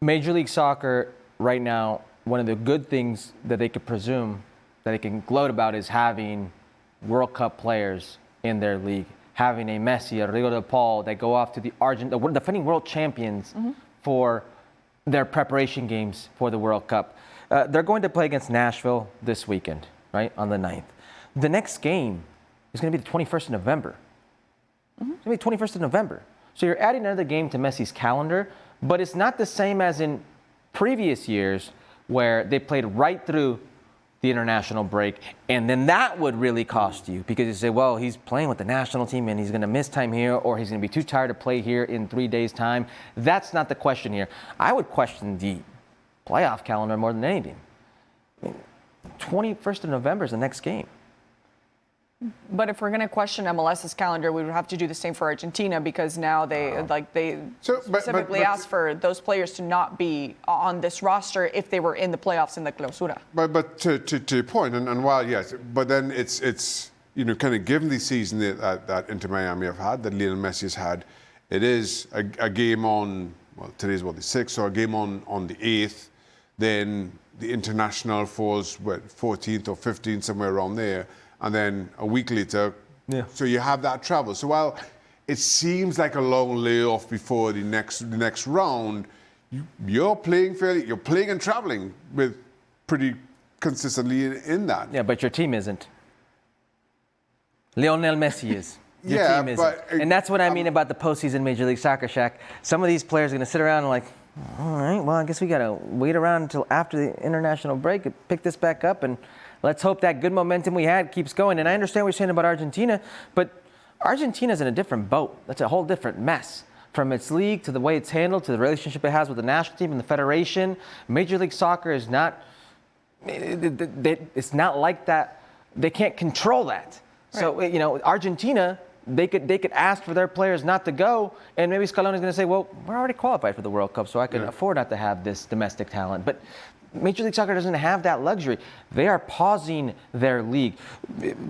Major League Soccer right now. One of the good things that they could presume, that they can gloat about, is having World Cup players in their league. Having a Messi, a Rodrigo de Paul that go off to the defending world champions for their preparation games for the World Cup. They're going to play against Nashville this weekend, right, on the 9th. The next game is going to be the 21st of November. It's going to be 21st of November. So you're adding another game to Messi's calendar, but it's not the same as in previous years where they played right through the international break, and then that would really cost you, because you say, well, he's playing with the national team and he's going to miss time here, or he's going to be too tired to play here in 3 days' time. That's not the question here. I would question the playoff calendar more than anything. 21st of November is the next game. But if we're going to question MLS's calendar, we would have to do the same for Argentina, because now they specifically asked for those players to not be on this roster if they were in the playoffs in the Clausura. But to your point, and while yes, but then it's kind of given the season that Inter Miami have had, that Lionel Messi has had, it is a game on, well, today's the 6th, so a game on the 8th, then the international falls 14th or 15th, somewhere around there. And then a week later, so you have that travel. So while it seems like a long layoff before the next round, you're playing you're playing and traveling with pretty consistently in that. Yeah, but your team isn't. Lionel Messi is. Your team isn't. But, and that's what I mean about the postseason Major League Soccer, Shaq. Some of these players are going to sit around and like, all right, well, I guess we got to wait around until after the international break and pick this back up, and let's hope that good momentum we had keeps going. And I understand what you're saying about Argentina, but Argentina's in a different boat. That's a whole different mess. From its league to the way it's handled to the relationship it has with the national team and the federation. Major League Soccer is not, it's not like that. They can't control that. Right. So, Argentina, they could ask for their players not to go, and maybe Scaloni's going to say, well, we're already qualified for the World Cup, so I can afford not to have this domestic talent. But Major League Soccer doesn't have that luxury. They are pausing their league.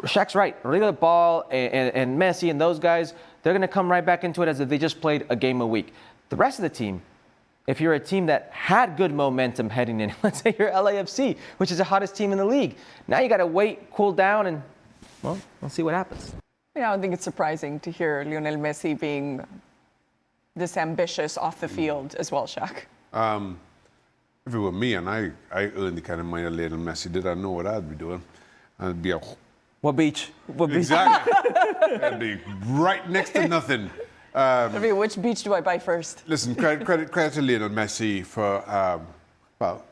Shaq's right. Rodrigo de Paul and Messi and those guys, they're going to come right back into it as if they just played a game a week. The rest of the team, if you're a team that had good momentum heading in, let's say you're LAFC, which is the hottest team in the league, now you got to wait, cool down, and, well, we'll see what happens. I don't think it's surprising to hear Lionel Messi being this ambitious off the field as well, Shaq. If it were me and I earned the kind of money that Lionel Messi did, I know what I'd be doing. I'd be What beach? What beach? Exactly. I'd be right next to nothing. Which beach do I buy first? Listen, credit to Lionel Messi for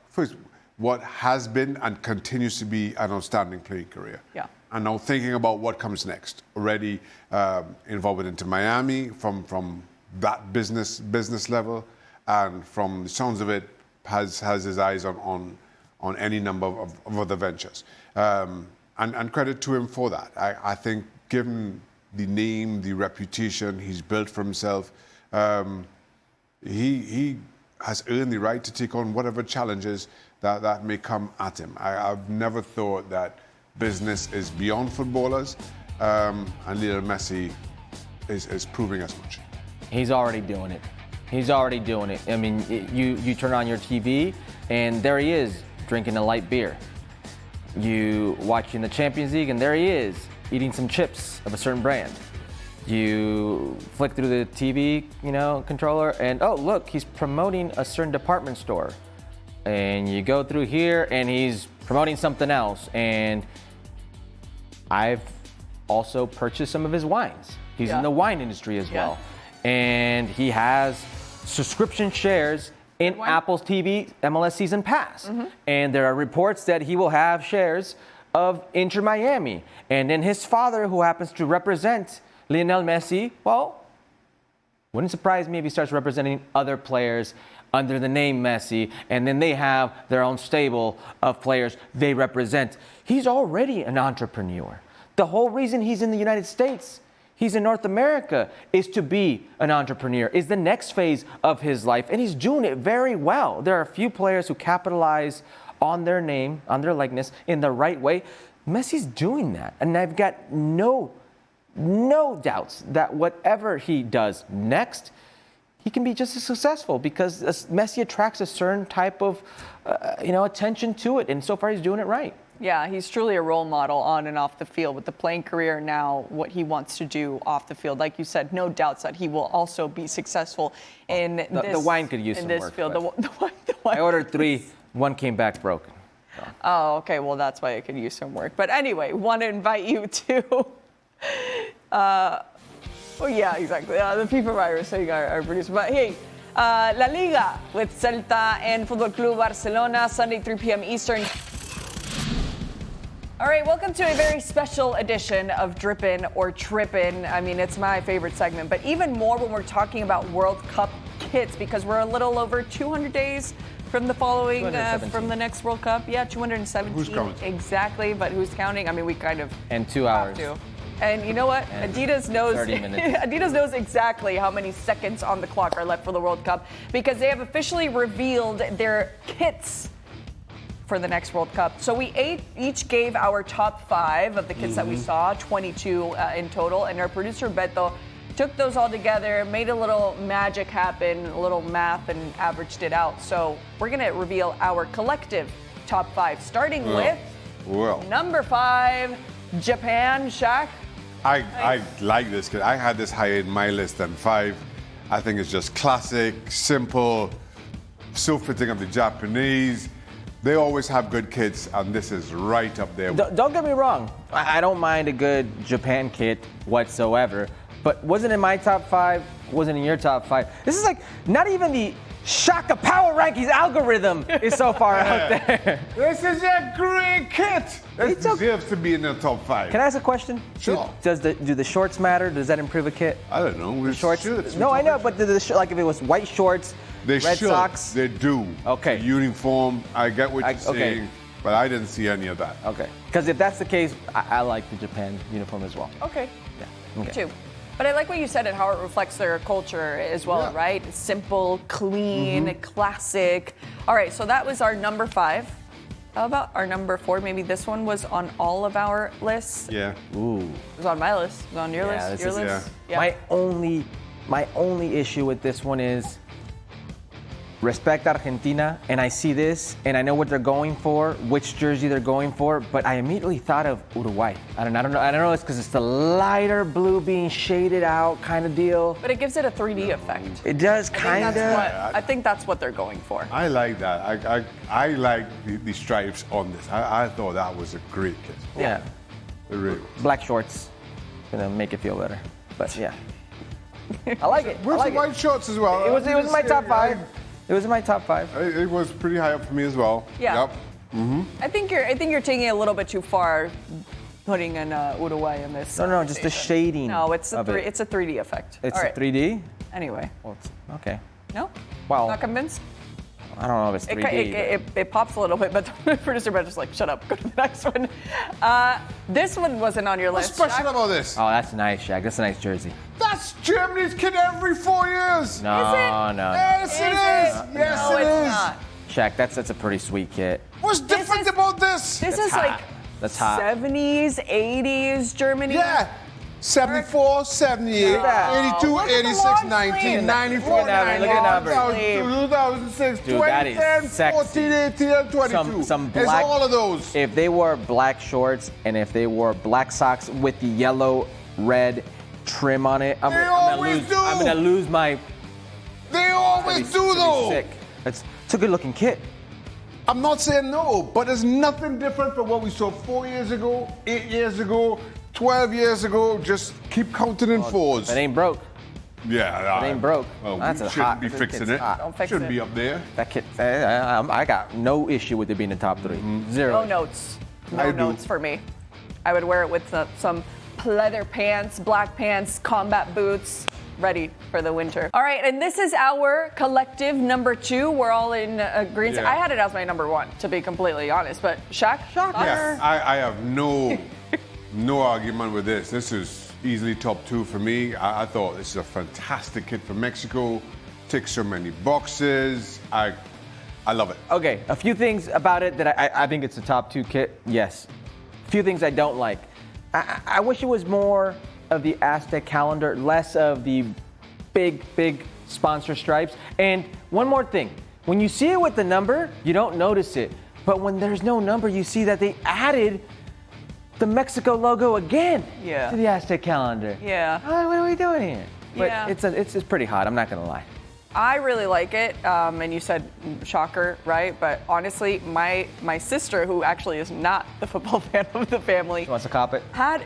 first, what has been and continues to be an outstanding playing career. Yeah. And now thinking about what comes next. Already involved with Inter Miami from that business level, and from the sounds of it, has his eyes on any number of other ventures. And credit to him for that. I think given the name, the reputation he's built for himself, he has earned the right to take on whatever challenges that may come at him. I've never thought that business is beyond footballers, and Lionel Messi is proving as much. He's already doing it. He's already doing it. I mean, you turn on your TV, and there he is, drinking a light beer. You watching the Champions League, and there he is, eating some chips of a certain brand. You flick through the TV, controller, and oh, look, he's promoting a certain department store. And you go through here, and he's promoting something else. And I've also purchased some of his wines. He's in the wine industry as well. And he has subscription shares in Apple's TV MLS Season Pass. And there are reports that he will have shares of Inter Miami. And then his father, who happens to represent Lionel Messi, well, wouldn't surprise me if he starts representing other players under the name Messi, and then they have their own stable of players they represent. He's already an entrepreneur. The whole reason he's in the United States He's in North America, is to be an entrepreneur, is the next phase of his life, and he's doing it very well. There are a few players who capitalize on their name, on their likeness, in the right way. Messi's doing that, and I've got no doubts that whatever he does next, he can be just as successful because Messi attracts a certain type of attention to it, and so far he's doing it right. Yeah, he's truly a role model on and off the field with the playing career now, what he wants to do off the field. Like you said, no doubts that he will also be successful in the wine could use in some this work, field. but The wine. I ordered 3, 1 came back broken. Oh, okay. Well, that's why it could use some work. But anyway, want to invite you to. Yeah, exactly. The FIFA virus, saying our producer. But hey, La Liga with Celta and Futbol Club Barcelona, Sunday, 3 p.m. Eastern. All right, welcome to a very special edition of Drippin or Trippin. I mean, it's my favorite segment, but even more when we're talking about World Cup kits because we're a little over 200 days from the following, from the next World Cup. Yeah, 217. Who's counting? Exactly, but who's counting? I mean, we kind of And 2 have hours. to. And you know what? And Adidas knows 30 minutes. Adidas knows exactly how many seconds on the clock are left for the World Cup because they have officially revealed their kits for the next World Cup. So we each gave our top 5 of the kits that we saw, 22 in total, and our producer Beto took those all together, made a little magic happen, a little math, and averaged it out. So we're gonna reveal our collective top 5, starting with number 5, Japan. Shaq. I like this kid. I had this higher in my list than 5. I think it's just classic, simple, so fitting of the Japanese. They always have good kits, and this is right up there. Don't get me wrong. I don't mind a good Japan kit whatsoever, but wasn't in my top 5, wasn't in your top 5. This is like not even the Shaka Power Rankings algorithm is so far out there. This is a great kit. This deserves to be in the top 5. Can I ask a question? Sure. Do the shorts matter? Does that improve a kit? I don't know. The shorts? No, I know, but like if it was white shorts, They red should. socks. They do. Okay. The uniform. I get what you're saying, okay. but I didn't see any of that. Okay. Because if that's the case, I like the Japan uniform as well. Okay. Yeah. Okay. Too. But I like what you said and how it reflects their culture as well, Yeah. right? Simple, clean, classic. All right, so that was our number 5. How about our number 4? Maybe this one was on all of our lists. Yeah. Ooh. It was on my list. It was on your Yeah, list. this Your is- list. Yeah. My only issue with this one is respect Argentina, and I see this, and I know what they're going for, which jersey they're going for, but I immediately thought of Uruguay. I don't know. It's because it's the lighter blue being shaded out kind of deal. But it gives it a 3D effect. It does I kind think, of. I think that's what they're going for. I like that. I like the stripes on this. I thought that was a great kit. Yeah. It really. Black shorts, gonna make it feel better. But yeah, I like it. I With like the white shorts as well. It was in my top 5. It was in my top 5. It was pretty high up for me as well. Yeah. Yep. I think you're taking it a little bit too far, putting in Uruguay in this. No, just the shading. No, it's a of it. it's a 3D effect. It's All a right. 3D. Anyway, Well, okay. no. Well, Not convinced? I don't know if it's 3D. It pops a little bit, but the producer was just like, shut up, go to the next one. This one wasn't on your What's list. special Shaq. about this? Oh, that's nice, Shaq. That's a nice jersey. That's Germany's kit every 4 years. No, no. Yes, it is. Yes, no, it it's is. not. Shaq, that's a pretty sweet kit. What's different is- about this? This is hot. like That's hot. 70s, 80s Germany. Yeah. 74, 78, Look at that. 82, Look at the 86, long 19, sleeve. 94, Look at that, look at that. 2006, Dude, that is 2010, sexy. 14, 18, and 22. Some It's black. all of those. If they wore black shorts and if they wore black socks with the yellow, red trim on it, I'm gonna lose my. They always do though. Sick. It's a good looking kit. I'm not saying no, but there's nothing different from what we saw 4 years ago, 8 years ago, 12 years ago. Just keep counting in fours. That ain't broke. Yeah, It ain't broke. Well, That's we a shouldn't hot. be this fixing kit's it. hot. Don't fix Shouldn't it. be up there. That kit. I got no issue with it being in the top 3. Zero. No notes. No I do. notes for me. I would wear it with some pleather pants, black pants, combat boots, ready for the winter. All right, and this is our collective number 2. We're all in agreement. Yeah. I had it as my number 1, to be completely honest. But Shaq? Yeah, I have no argument with this. This is easily top 2 for me. I thought this is a fantastic kit for Mexico. Ticks so many boxes. I love it. Okay, a few things about it that I think it's a top 2 kit. Yes. A few things I don't like. I wish it was more of the Aztec calendar, less of the big sponsor stripes. And one more thing. When you see it with the number, you don't notice it. But when there's no number, you see that they added the Mexico logo again to the Aztec calendar. Yeah. What are we doing here? But Yeah. it's pretty hot, I'm not gonna lie. I really like it, and you said shocker, right? But honestly, my sister, who actually is not the football fan of the family, She wants to cop it? I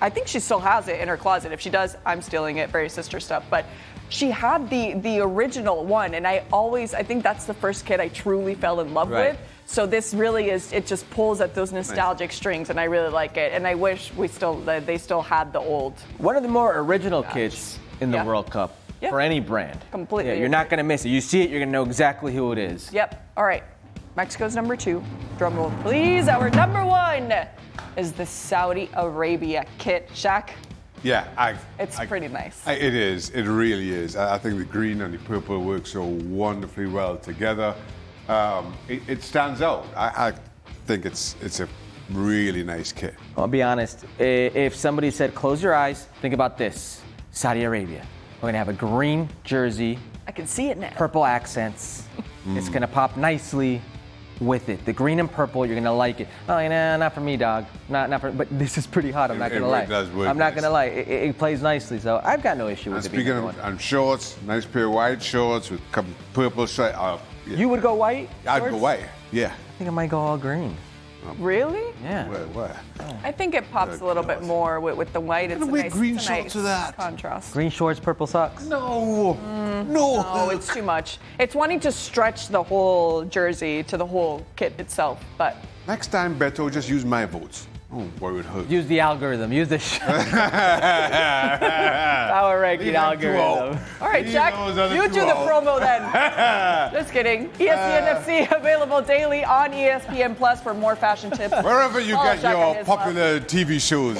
think she still has it in her closet. If she does, I'm stealing it, very sister stuff. But she had the original one, and I think that's the first kid I truly fell in love with. So this really is, it just pulls at those nostalgic strings, and I really like it. And I wish they still had the old. One of the more original kits in the World Cup for any brand. Completely. Yeah, you're not gonna miss it. You see it, you're gonna know exactly who it is. Yep. All right. Mexico's number 2. Drum roll, please. Our number 1 is the Saudi Arabia kit. Shaq? Yeah, It's pretty nice. It is. It really is. I think the green and the purple work so wonderfully well together. It stands out. I think it's a really nice kit. I'll be honest. If somebody said, close your eyes, think about this. Saudi Arabia. We're gonna have a green jersey, I can see it now. purple accents. It's gonna pop nicely with it. The green and purple, you're gonna like it. Oh, nah, not for me, dog. Not for. But this is pretty hot. I'm not gonna lie. It does work I'm not nice. gonna lie. It plays nicely, so I've got no issue with And it being speaking number one. of shorts, nice pair of white shorts with purple stripe. Yeah. You would go white? I'd go shorts? white. Yeah. I think I might go all green. Really? Yeah. Where? I think it pops a little bit more with the white. It's a wear nice, green it's a nice shorts to that. contrast. Green shorts, purple socks. No. Oh, it's too much. It's wanting to stretch the whole jersey to the whole kit itself, but Next time, Beto, just use my votes. Oh, boy, it hurt. Use the algorithm. Use the power ranking Leave them to algorithm. all right, Leave Jack, those other you two do the out. promo then. Just kidding. ESPN FC available daily on ESPN Plus for more fashion tips. Wherever you Follow get Shaka your Hislop. popular TV shows.